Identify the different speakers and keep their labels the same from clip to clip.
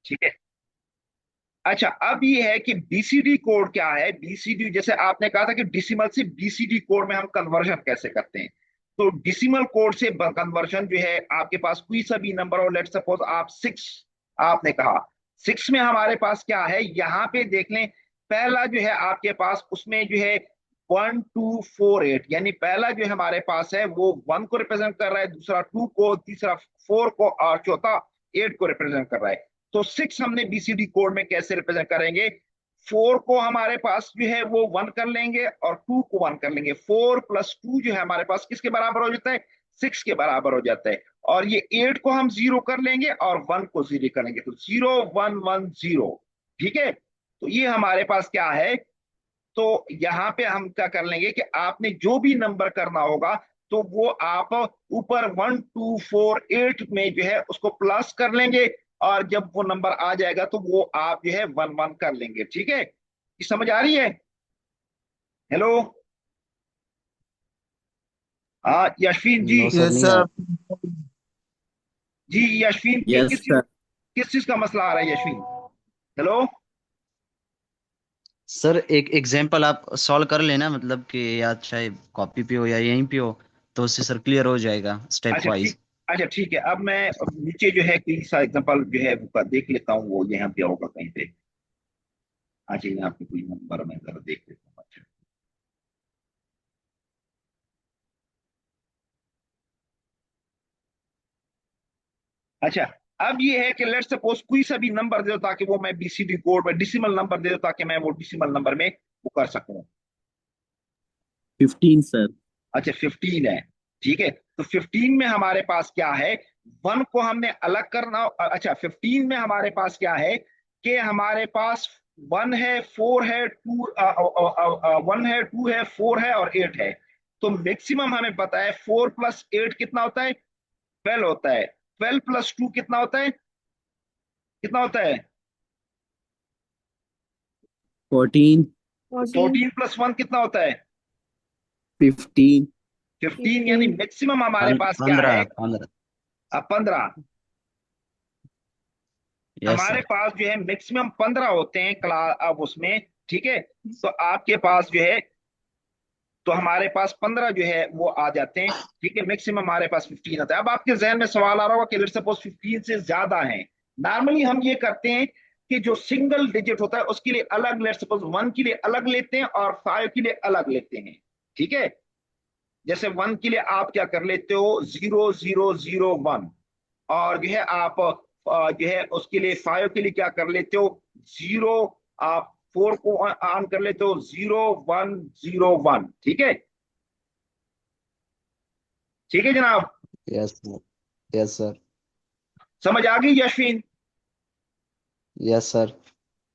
Speaker 1: ठीक है। अच्छा, अब ये है कि बीसीडी कोड क्या है। बीसीडी जैसे आपने कहा था कि डिसिमल से बीसीडी कोड में हम कन्वर्जन कैसे करते हैं। तो डिसिमल कोड से कन्वर्जन जो है, आपके पास कोई सा भी नंबर हो, लेट सपोज आप 6 आपने कहा। 6 में हमारे पास क्या है, यहाँ पे देख लें। पहला जो है आपके पास उसमें जो है 1248, यानी पहला जो हमारे पास है वो 1 को रिप्रेजेंट कर रहा है, दूसरा 2 को, तीसरा 4 को, और चौथा 8 को रिप्रेजेंट कर रहा है। तो 6 हमने बीसीडी कोड में कैसे रिप्रेजेंट करेंगे। 4 को हमारे पास जो है वो 1 कर लेंगे और 2 को 1 कर लेंगे। 4 + 2 जो है हमारे पास किसके बराबर हो जाता है, 6 के बराबर हो जाता है। और ये 8 को हम 0 कर लेंगे और 1 को 0 करेंगे, तो 0 1 1 0। ठीक है। तो ये हमारे पास क्या है। तो यहाँ पे हम क्या कर लेंगे कि आपने जो भी नंबर करना होगा, तो वो आप ऊपर 1248 में जो है उसको प्लस कर लेंगे। और जब वो नंबर आ जाएगा तो वो आप जो है 1 1 कर लेंगे। ठीक है, ये समझ आ रही है। हेलो। हाँ यशवीन जी।
Speaker 2: नो सर,
Speaker 3: यस
Speaker 2: नहीं आ
Speaker 3: सर।
Speaker 2: रहा।
Speaker 1: जी यशवीन,
Speaker 3: यस सर।
Speaker 1: किस चीज का मसला आ रहा है यशवीन। हेलो।
Speaker 2: सर एक एग्जांपल आप सॉल्व कर लेना, मतलब कि या चाहे कॉपी पे हो या यहीं पे हो, तो उससे सर क्लियर हो जाएगा स्टेप
Speaker 1: अच्छा ठीक।
Speaker 2: वाइज।
Speaker 1: अच्छा ठीक है, अब मैं नीचे जो है कोई सा एग्जांपल जो है वो देख लेता हूँ, वो यहाँ पे होगा कहीं पे। अच्छा, यहाँ पे कोई नंबर मैं जरा देख लेता हूँ। अच्छा। अच्छा, अब ये है कि लेट सपोज कोई सा भी नंबर दे दो, ताकि वो मैं बीसीडी कोड में डिसिमल नंबर दे दो, ताकि मैं वो डिसिमल नंबर में वो कर सकूं।
Speaker 3: 15 सर।
Speaker 1: अच्छा 15 है। ठीक है, तो 15 में हमारे पास क्या है, 1 को हमने अलग करना। अच्छा, 15 में हमारे पास क्या है कि हमारे पास 1 है, 4 है, 2, 1 है, 2 है, 4 है और 8 है। तो मैक्सिमम हमें पता है 4 + 8 कितना होता है, 12 होता है। 12 + 2 कितना होता है, कितना होता है।
Speaker 3: 14।
Speaker 1: 14 + 1 कितना होता है,
Speaker 3: 15।
Speaker 1: 15। यानी मैक्सिमम हमारे पास क्या है,
Speaker 2: 15 15।
Speaker 1: 15।
Speaker 2: यस
Speaker 1: हमारे
Speaker 2: सर।
Speaker 1: पास जो है मैक्सिमम 15 होते हैं क्लास अब उसमें। ठीक है। तो आपके पास जो है, तो हमारे पास 15 जो है वो आ जाते हैं। ठीक है, मैक्सिमम हमारे पास 15 आता है। अब आपके जहन में सवाल आ रहा होगा कि लेट्स सपोज 15 से ज्यादा है। नॉर्मली हम ये करते हैं कि जो सिंगल डिजिट होता है उसके लिए अलग, लेट्स सपोज 1 के लिए अलग लेते हैं और 5 के लिए अलग लेते हैं। ठीक है। जैसे 1 के लिए आप क्या कर लेते हो, 0001। और जो है आप जो है उसके लिए 5 के लिए क्या कर लेते हो, 0। आप 4 को ऑन कर लेते हो, 0101। ठीक है। ठीक है जनाब।
Speaker 2: Yes sir. Yes sir.
Speaker 1: समझ आ गई यशविन।
Speaker 2: Yes sir.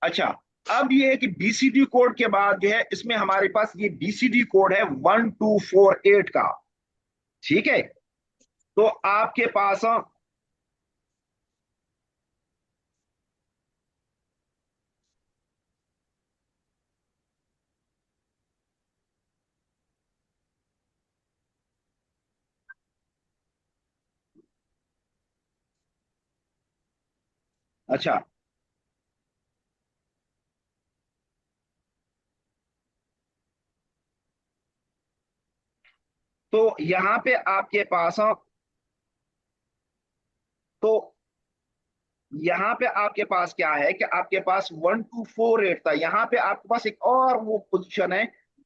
Speaker 1: अच्छा, अब ये है कि बीसीडी कोड के बाद जो है इसमें हमारे पास ये बीसीडी कोड है 1248 का। ठीक है। तो आपके पास अच्छा, तो यहाँ पे आपके पास तो यहाँ पे आपके पास क्या है कि आपके पास 1248 था, यहाँ पे आपके पास एक और वो पोजीशन है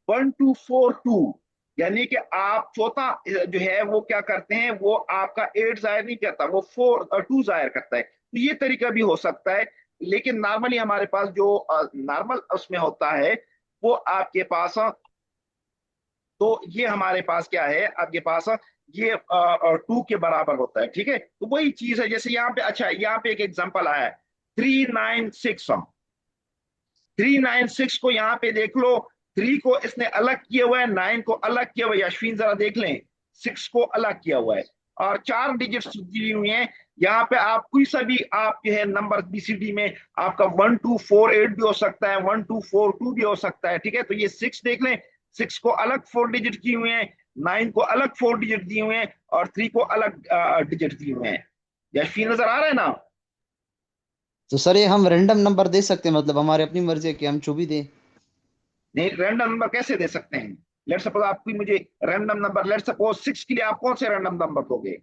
Speaker 1: 1242। यानी कि आप चौथा जो है वो क्या करते हैं, वो आपका 8 जाहिर नहीं करता, वो 2 जाहिर करता है। तो ये तरीका भी हो सकता है। लेकिन नॉर्मली हमारे पास जो नॉर्मल उसमें होता है, वो आपके पास तो ये हमारे पास क्या है, आपके पास ये 2 के बराबर होता है। ठीक है, तो वही चीज है जैसे यहाँ पे। अच्छा, यहाँ पे एक एग्जांपल आया है 396। 396 को यहाँ पे देख लो। 3 को इसने अलग किया हुआ है, 9 को अलग किया हुआ है। अश्विन जरा देख लें, 6 को अलग किया हुआ है और 4 डिजिट्स दी हुई हैं। यहाँ पे आप कोई सा भी आप जो है नंबर बीसीडी में, आपका 1248 भी हो सकता है, 1242 भी हो सकता है। ठीक है, तो ये 6 देख लें, 6 को अलग 4 डिजिट किए हुए हैं, 9 को अलग 4 डिजिट दिए हुए हैं और 3 को अलग डिजिट दिए हुए हैं। यशफी नजर आ रहा है ना।
Speaker 2: तो सर ये हम रैंडम नंबर दे सकते हैं, मतलब हमारे अपनी मर्जी है कि हम जो भी दें।
Speaker 1: नहीं, रैंडम नंबर कैसे दे सकते हैं? लेट सपोज आपकी मुझे रैंडम नंबर, लेट सपोज 6 के लिए आप कौन से रैंडम नंबर दोगे?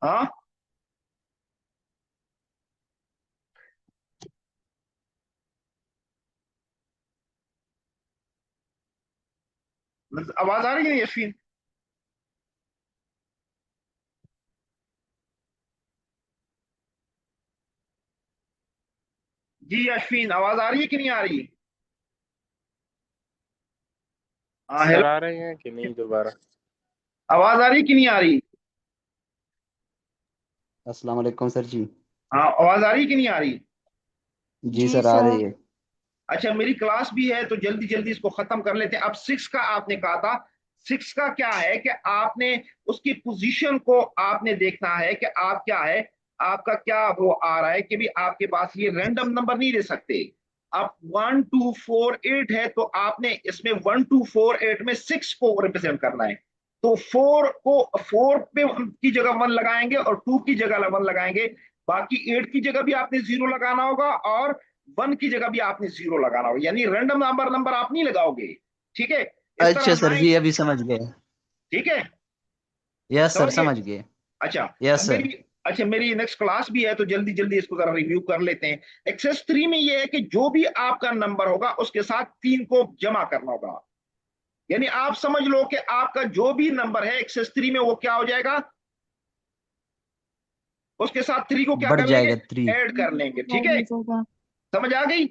Speaker 1: हाँ, आवाज आ रही है यशवीन? जी यशवीन, आवाज आ रही है कि नहीं आ रही? हाँ हेलो।
Speaker 4: सर आ रहे हैं कि नहीं दोबारा?
Speaker 1: आवाज आ रही कि नहीं आ रही?
Speaker 2: अस्सलाम वालेकुम सर जी।
Speaker 1: हाँ, आवाज आ रही कि नहीं आ रही?
Speaker 2: जी
Speaker 5: जी
Speaker 2: सर आ
Speaker 5: सर।
Speaker 2: रही है।
Speaker 1: अच्छा, मेरी क्लास भी है तो जल्दी जल्दी इसको खत्म कर लेते हैं। अब 6 का आपने कहा था, 6 का क्या है कि आपने उसकी पोजीशन को आपने देखना है कि आप क्या है, आपका क्या वो आ रहा है कि भी आपके पास ये रैंडम नंबर नहीं दे सकते। अब 1248 है तो आपने इसमें 1248 में 6 को रिप्रेजेंट करना है। तो 4 पे की जगह 1 लगाएंगे और 2 की जगह 1 लगाएंगे। बाकी 8 की जगह भी आपने 0 लगाना होगा और 1 की जगह भी आपने 0 लगाना होगा, यानी रैंडम नंबर नंबर आप नहीं लगाओगे। ठीक है, इस तरह
Speaker 2: अच्छा सर
Speaker 1: हमारे।
Speaker 2: जी, अभी समझ गए।
Speaker 1: ठीक है,
Speaker 2: यस सर
Speaker 1: समझ गए?
Speaker 2: समझ गए।
Speaker 1: अच्छा। अब
Speaker 2: यस सर।
Speaker 1: मेरी, अच्छा मेरी नेक्स्ट क्लास भी है तो जल्दी जल्दी इसको जरा रिव्यू कर लेते हैं। एक्सेस 3 में ये है कि जो भी आपका नंबर होगा उसके साथ 3 को जमा करना होगा। यानी आप समझ लो कि आपका जो भी नंबर है एक्सेस 3 में वो क्या हो जाएगा, उसके साथ 3 को क्या
Speaker 2: बढ़
Speaker 1: कर लेंगे,
Speaker 2: जाएगा 3।
Speaker 1: ऐड कर लेंगे। ठीक
Speaker 5: ऐड
Speaker 1: है,
Speaker 5: हो जाएगा।
Speaker 1: समझ आ गई?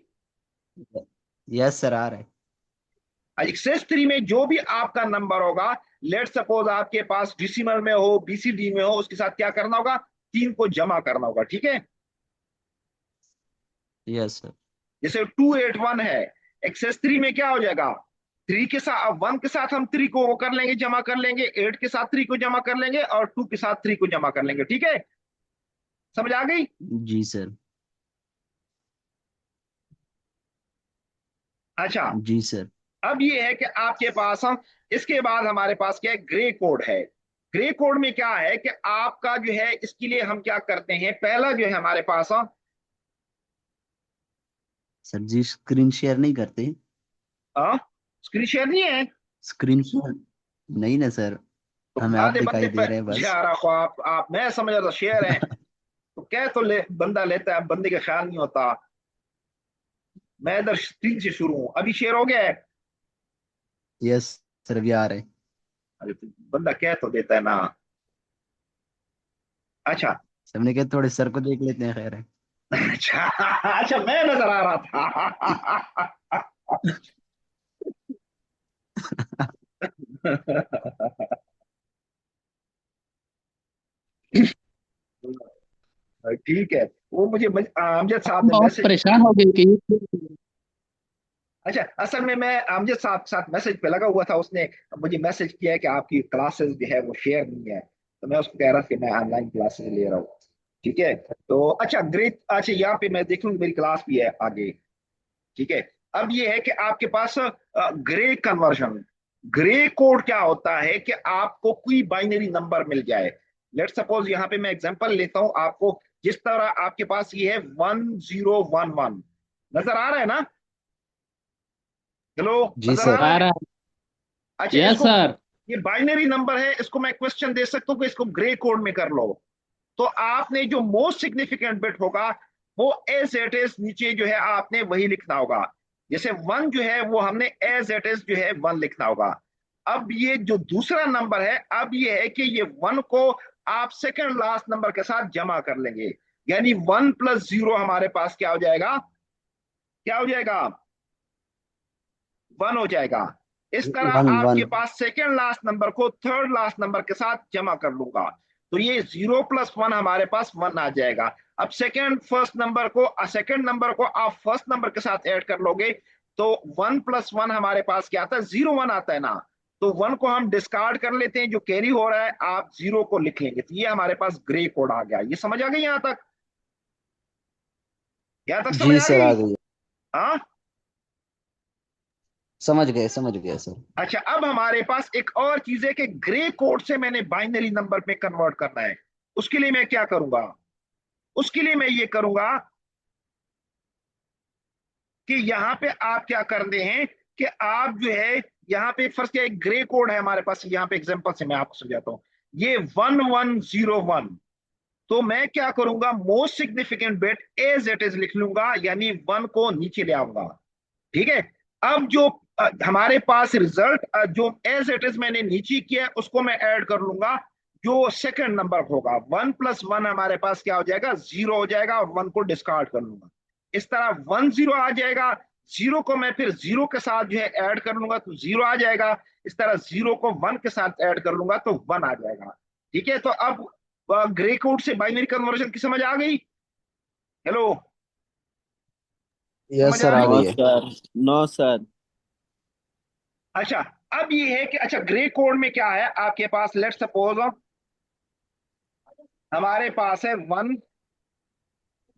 Speaker 2: यस सर आ रहा है।
Speaker 1: एक्सेस 3 में जो भी आपका नंबर होगा, लेट सपोज आपके पास डिसिमल में हो, बीसीडी में हो, उसके साथ क्या करना होगा, 3 को जमा करना होगा। ठीक है,
Speaker 2: यस सर।
Speaker 1: जैसे 281 है, एक्सेस 3 में क्या हो जाएगा, 3 के साथ, 1 के साथ हम 3 को वो कर लेंगे, जमा कर लेंगे, 8 के साथ 3 को जमा कर लेंगे और 2 के साथ 3 को जमा कर लेंगे। ठीक है, समझ आ गई?
Speaker 2: जी सर।
Speaker 1: अच्छा,
Speaker 2: जी सर।
Speaker 1: अब ये है कि आपके पास हम, इसके बाद हमारे पास क्या है, ग्रे कोड है। ग्रे कोड में क्या है कि आपका जो है, इसके लिए हम क्या करते हैं, पहला जो है हमारे पास
Speaker 2: सर जी स्क्रीन शेयर नहीं करते?
Speaker 1: स्क्रीन शेयर नहीं है।
Speaker 2: स्क्रीन शेयर नहीं ना सर।
Speaker 1: तो
Speaker 2: हमें आप
Speaker 1: आधे बंदे
Speaker 2: दिखाई दे
Speaker 1: पे
Speaker 2: रहे हैं बस।
Speaker 1: जा रहा हो आप, मैं समझ रहा था शेयर है। तो कह तो ले, बंदा लेता है, बंदे का ख्याल नहीं होता। मैं इधर स्क्रीन से शुरू हूं, अभी शेयर हो गया है।
Speaker 2: यस सर अभी आ रहे हैं।
Speaker 1: अरे तो बंदा कह तो देता है ना। अच्छा।
Speaker 2: सर हमने कहा थोड़े सर को देख लेते हैं, खैर है।
Speaker 1: अच्छा, अच्छा मैं नजर आ रहा था। ठीक है, वो मुझे अमजद साहब ने
Speaker 3: बहुत
Speaker 1: मैसेज,
Speaker 3: परेशान हो गए कि
Speaker 1: अच्छा असल में मैं अमजद साहब के साथ मैसेज पे लगा हुआ था, उसने मुझे मैसेज किया है कि आपकी क्लासेस जो है वो शेयर नहीं है। तो मैं उसको कह रहा था कि मैं ऑनलाइन क्लासेस ले रहा हूँ। ठीक है, तो अच्छा ग्रेट, अच्छा यहाँ पे मैं देख लूँ मेरी क्लास भी है आगे। ठीक है, अब ये है कि आपके पास ग्रे कन्वर्जन, ग्रे कोड क्या होता है कि आपको कोई बाइनरी नंबर मिल जाए। लेट सपोज यहाँ पे मैं एग्जांपल लेता हूँ आपको, जिस तरह आपके पास ये है 1011, नजर आ रहा है ना? चलो,
Speaker 2: जी
Speaker 1: नजर आ
Speaker 2: सर।
Speaker 1: रहा
Speaker 3: आ
Speaker 1: है?
Speaker 3: रहा
Speaker 1: अच्छा,
Speaker 3: है। यस
Speaker 1: इसको,
Speaker 3: सर।
Speaker 1: ये बाइनरी नंबर है, इसको मैं क्वेश्चन दे सकता हूँ कि इसको ग्रे कोड में कर लो। तो आपने जो मोस्ट सिग्निफिकेंट बिट होगा वो एज इट इज नीचे जो है आपने वही लिखना होगा। जैसे 1 जो है वो हमने एज इट इज जो है 1 लिखना होगा। अब ये जो दूसरा नंबर है, अब ये है कि ये 1 को आप सेकंड लास्ट नंबर के साथ जमा कर लेंगे, यानी 1 + 0 हमारे पास क्या हो जाएगा, क्या हो जाएगा, 1 हो जाएगा। इस तरह
Speaker 2: वन वन।
Speaker 1: आपके पास सेकेंड लास्ट नंबर को थर्ड लास्ट नंबर के साथ जमा कर लूंगा, तो ये 0 + 1 हमारे पास 1 आ जाएगा। अब सेकेंड नंबर को आप फर्स्ट नंबर के साथ ऐड कर लोगे तो 1 + 1 हमारे पास क्या आता है, 0 1 आता है ना। तो 1 को हम डिस्कार्ड कर लेते हैं, जो कैरी हो रहा है आप 0 को लिख लेंगे, तो ये हमारे पास ग्रे कोड आ गया। ये समझ आ गई यहां तक? यहां तक समझ
Speaker 2: जी
Speaker 1: आ
Speaker 2: सर
Speaker 1: गई?
Speaker 2: आ गई।
Speaker 1: हाँ।
Speaker 2: समझ गए सर।
Speaker 1: अच्छा, अब हमारे पास एक और चीज है कि ग्रे कोड से मैंने बाइनरी नंबर में कन्वर्ट करना है। उसके लिए मैं क्या करूंगा, उसके लिए मैं ये करूंगा कि यहाँ पे आप क्या करते हैं कि आप जो है यहाँ पे फर्स्ट क्या एक ग्रे कोड है हमारे पास, यहाँ पे एग्जांपल से मैं आपको समझाता हूँ। ये 1101, तो मैं क्या करूंगा, most significant bit as it is लिख लूंगा, यानी 1 को नीचे ले आऊंगा। ठीक है। अब जो हमारे पास रिजल्ट जो एज इट इज मैंने नीचे किया है, उसको मैं ऐड कर लूंगा। जो सेकंड नंबर होगा 1 + 1 हमारे पास क्या हो जाएगा, 0 हो जाएगा, और 1 को डिस्कार्ड कर लूंगा। इस तरह 1 0 आ जाएगा। 0 को मैं फिर 0 के साथ जो है ऐड कर लूंगा तो 0 आ जाएगा। इस तरह 0 को 1 के साथ ऐड कर लूंगा तो 1 आ जाएगा। ठीक है। तो अब ग्रे कोड से बाइनरी कन्वर्जन की समझ आ गई? हेलो,
Speaker 2: यस
Speaker 1: समझ आ
Speaker 2: सर, आ
Speaker 1: रही?
Speaker 3: नो
Speaker 2: गई है।
Speaker 3: Sir, no sir.
Speaker 1: अच्छा, अब ये है कि अच्छा ग्रे कोड में क्या है आपके पास, लेट सपोज हमारे पास है 1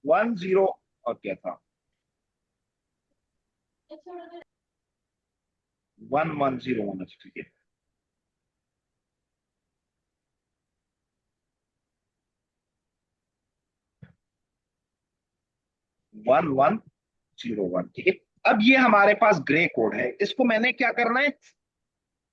Speaker 1: 1 0, और क्या था, 1101। अच्छा ठीक है। 1101, ठीक है। अब ये हमारे पास ग्रे कोड है, इसको मैंने क्या करना है,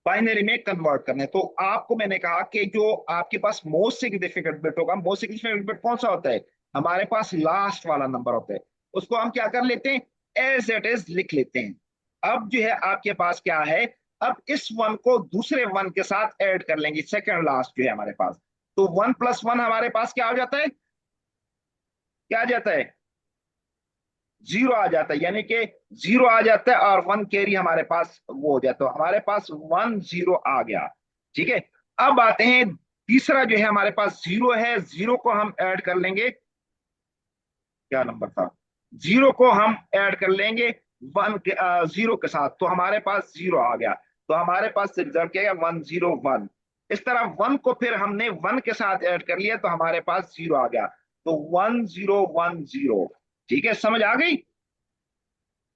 Speaker 1: बाइनरी में कन्वर्ट करना है। तो आपको मैंने कहा कि जो आपके पास मोस्ट सिग्निफिकेंट बिट होगा, मोस्ट सिग्निफिकेंट बिट कौन सा होता है, हमारे पास लास्ट वाला नंबर होता है, उसको हम क्या कर लेते हैं, एज इट इज लिख लेते हैं। अब जो है आपके पास क्या है, अब इस 1 को दूसरे 1 के साथ ऐड कर लेंगे, सेकंड लास्ट जो है हमारे पास। तो 1 + 1 हमारे पास क्या हो जाता है, क्या आ जाता है, 0 आ जाता है, यानी कि 0 आ जाता है, और 1 कैरी हमारे पास वो हो जाता है, तो हमारे पास 1 0 आ गया। ठीक है। अब आते हैं तीसरा जो है हमारे पास 0 है, 0 को हम ऐड कर लेंगे, क्या नंबर था, 0 को हम ऐड कर लेंगे 0 के साथ, तो हमारे पास 0 आ गया। तो हमारे पास रिजल्ट क्या है, 1 0 1। इस तरह 1 को फिर हमने 1 के साथ ऐड कर लिया तो हमारे पास 0 आ गया। तो 1 0 1 0। ठीक है, समझ आ गई?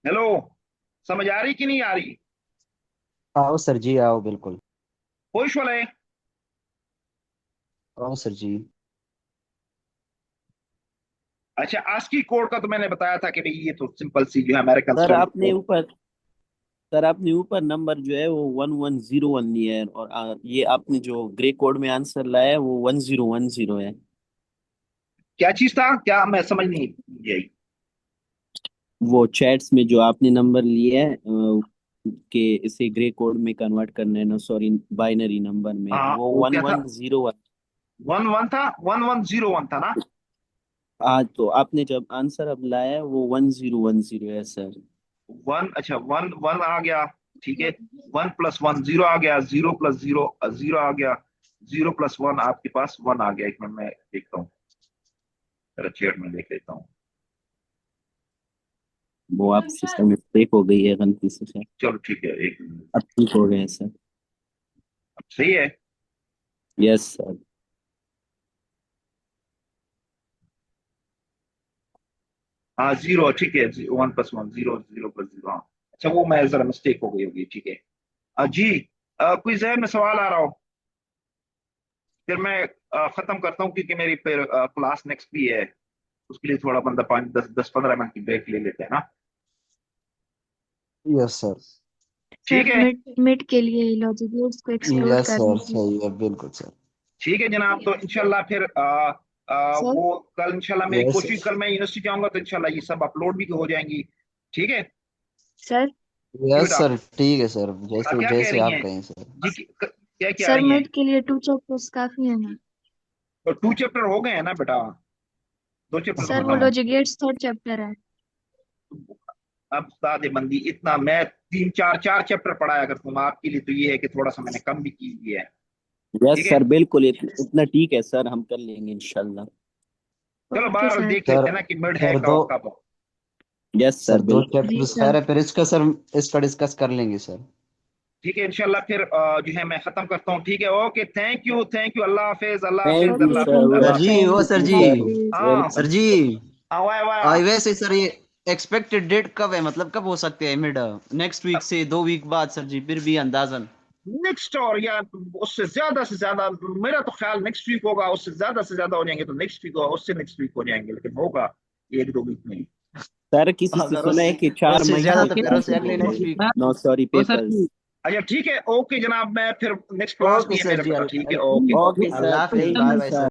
Speaker 1: हेलो, समझ आ रही कि नहीं आ रही?
Speaker 2: आओ सर जी, आओ बिल्कुल।
Speaker 1: खुश वाले?
Speaker 2: आओ सर जी।
Speaker 1: अच्छा, आस्की कोड का तो मैंने बताया था कि भाई ये तो सिंपल सी जो है अमेरिकन
Speaker 3: सर
Speaker 1: स्टैंडर्ड
Speaker 3: आपने
Speaker 1: कोड।
Speaker 3: ऊपर सर आपने ऊपर नंबर जो है वो 1101 लिया है, और ये आपने जो ग्रे कोड में आंसर लाया है वो 1010 है।
Speaker 1: क्या चीज था, क्या मैं समझ नहीं आई?
Speaker 3: वो चैट्स में जो आपने नंबर लिया है कि इसे ग्रे कोड में कन्वर्ट करना है, ना सॉरी बाइनरी नंबर में,
Speaker 1: हाँ,
Speaker 3: वो
Speaker 1: वो
Speaker 3: वन
Speaker 1: क्या था,
Speaker 3: वन जीरो
Speaker 1: 1 1 था, 1101 था ना?
Speaker 3: हाँ, तो आपने जब आंसर अब लाया है वो 1010 है सर।
Speaker 1: 1, अच्छा 1 1 आ गया। ठीक है। 1 + 1 0 आ गया, 0 + 0 0 आ गया, 0 + 1 आपके पास 1 आ गया। एक मिनट में देखता हूँ, जरा चैट में देख लेता हूँ।
Speaker 3: वो आप सिस्टम मिस्टेक हो गई है गलती से सर।
Speaker 1: चलो ठीक है, एक मिनट।
Speaker 3: अब ठीक हो गए सर।
Speaker 1: सही है।
Speaker 3: Yes sir.
Speaker 1: हाँ 0, ठीक है, 1 + 1 0, 0 + 0, हाँ। अच्छा, वो मैं जरा मिस्टेक हो गई होगी, ठीक है। जी, कोई जहन में सवाल आ रहा हो, फिर मैं खत्म करता हूँ, क्योंकि मेरी फिर क्लास नेक्स्ट भी है। उसके लिए थोड़ा बंदा 5 10 10 15 मिनट की ब्रेक ले लेते हैं ना।
Speaker 2: Yes sir.
Speaker 1: ठीक
Speaker 4: सर
Speaker 1: है।
Speaker 4: मिड मिड के लिए लॉजिक गेट्स को एक्सप्लोर
Speaker 2: यस
Speaker 4: कर
Speaker 2: सर,
Speaker 4: लीजिए।
Speaker 2: सही है, बिल्कुल सर।
Speaker 1: ठीक है जनाब, तो इंशाल्लाह फिर
Speaker 4: सर
Speaker 1: वो कल इंशाल्लाह मेरी
Speaker 2: यस
Speaker 1: कोशिश, कल मैं यूनिवर्सिटी जाऊंगा तो इंशाल्लाह ये सब अपलोड भी हो जाएंगी। ठीक है।
Speaker 4: सर
Speaker 1: जी
Speaker 2: यस
Speaker 1: बेटा,
Speaker 2: सर, ठीक है सर, जैसे
Speaker 1: क्या कह
Speaker 2: जैसे
Speaker 1: रही
Speaker 2: आप
Speaker 1: हैं?
Speaker 2: कहें सर।
Speaker 1: जी, क्या क्या
Speaker 4: सर
Speaker 1: रही हैं?
Speaker 4: मिड के लिए 2 चैप्टर्स काफी है ना?
Speaker 1: तो 2 चैप्टर हो गए हैं ना बेटा, 2 चैप्टर तो
Speaker 4: सर वो
Speaker 1: खत्म है।
Speaker 4: लॉजिक गेट्स थर्ड चैप्टर है।
Speaker 1: अब सादे बंदी इतना, मैं 3 4 4 चैप्टर पढ़ाया करता हूँ, आपके लिए तो ये है कि थोड़ा सा मैंने कम भी की हुई है।
Speaker 3: यस
Speaker 1: ठीक है।
Speaker 3: सर, बिल्कुल इतना ठीक है सर, हम कर लेंगे इंशाल्लाह।
Speaker 1: चलो
Speaker 4: ओके
Speaker 1: बाहर
Speaker 4: सर।
Speaker 1: देख लेते
Speaker 2: सर
Speaker 1: हैं ना कि मिड है
Speaker 2: सर दो
Speaker 1: कब।
Speaker 3: यस
Speaker 2: सर
Speaker 3: सर
Speaker 2: दो
Speaker 3: बिल्कुल।
Speaker 4: जी
Speaker 2: चैप्टर्स
Speaker 4: सर।
Speaker 2: है, फिर इसका डिस्कस कर लेंगे सर।
Speaker 1: ठीक है इंशाल्लाह, फिर जो है मैं खत्म करता हूँ। ठीक है, ओके, थैंक यू, अल्लाह हाफिज, अल्लाह
Speaker 3: थैंक
Speaker 1: हाफिज,
Speaker 3: यू
Speaker 1: अल्लाह
Speaker 4: ओके
Speaker 1: हाफिज,
Speaker 3: सर,
Speaker 4: थैंक यू
Speaker 1: अल्लाह
Speaker 2: सर जी,
Speaker 1: हाफिज।
Speaker 4: सर।
Speaker 2: ओ सर
Speaker 3: थैंक यू
Speaker 2: जी।
Speaker 3: सर,
Speaker 1: हाँ,
Speaker 2: सर
Speaker 3: वेलकम।
Speaker 2: जी।
Speaker 1: आवाया आवाया।
Speaker 2: वैसे सर ये एक्सपेक्टेड डेट कब है, मतलब कब हो सकते हैं मिड? नेक्स्ट वीक से 2 वीक बाद सर जी, फिर भी अंदाजन।
Speaker 1: नेक्स्ट, और या उससे ज्यादा से ज्यादा, मेरा तो ख्याल नेक्स्ट वीक होगा, उससे ज्यादा से ज्यादा हो जाएंगे तो नेक्स्ट वीक होगा, उससे नेक्स्ट वीक हो जाएंगे, लेकिन होगा 1-2 वीक में।
Speaker 3: सर किसी से
Speaker 2: अगर
Speaker 3: सुना है कि
Speaker 2: उससे
Speaker 3: 4
Speaker 2: उससे ज्यादा
Speaker 3: महीने
Speaker 2: तो
Speaker 3: के
Speaker 2: फिर उससे
Speaker 3: पीछे
Speaker 2: अगले नेक्स्ट वीक।
Speaker 3: नो सॉरी
Speaker 5: तो सर
Speaker 3: पेपर्स।
Speaker 1: अच्छा ठीक है, ओके जनाब, मैं फिर नेक्स्ट क्लास भी
Speaker 2: ओके
Speaker 1: है
Speaker 2: सर
Speaker 1: मेरे
Speaker 2: जी,
Speaker 1: पास, ठीक है, ओके।
Speaker 3: ओके सर,
Speaker 2: अल्लाह हाफिज,
Speaker 3: thank
Speaker 2: bye
Speaker 3: you
Speaker 2: bye
Speaker 3: sir.
Speaker 2: Sir.